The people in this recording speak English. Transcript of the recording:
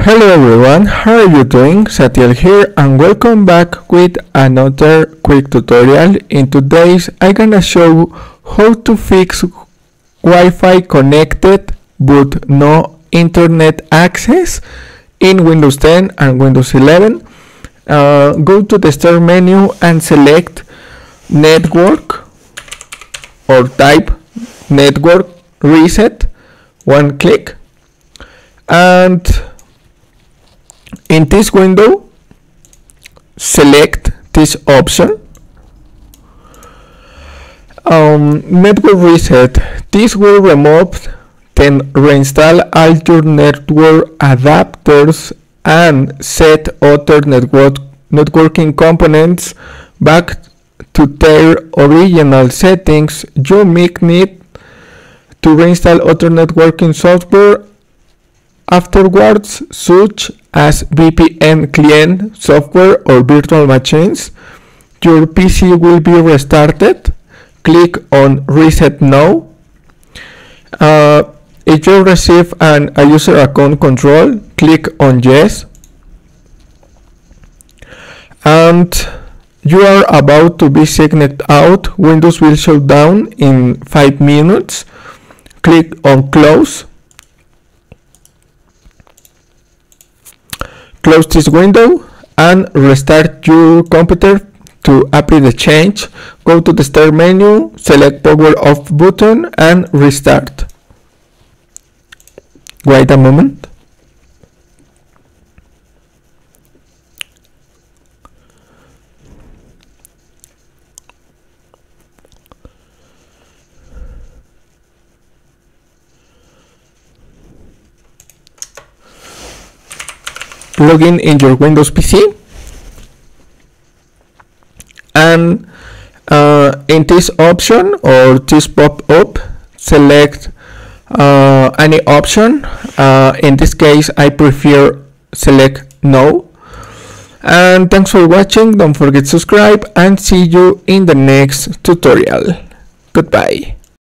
Hello everyone, how are you doing? Satiel here and welcome back with another quick tutorial. In today's I'm gonna show how to fix Wi-Fi connected but no internet access in Windows 10 and Windows 11. Go to the start menu and select network or type network reset, one click, and in this window select this option, network reset. This will remove then reinstall all your network adapters and set other networking components back to their original settings. You may need to reinstall other networking software afterwards, such as VPN client software or virtual machines. Your PC will be restarted. Click on Reset Now. If you receive a user account control, click on Yes. And you are about to be signed out. Windows will shut down in 5 minutes. Click on Close. Close this window and restart your computer. To apply the change, go to the start menu, select power off button and restart. Wait a moment. Log in your Windows PC. And in this option or this pop-up, select any option. In this case, I prefer select No. And thanks for watching. Don't forget to subscribe and see you in the next tutorial. Goodbye.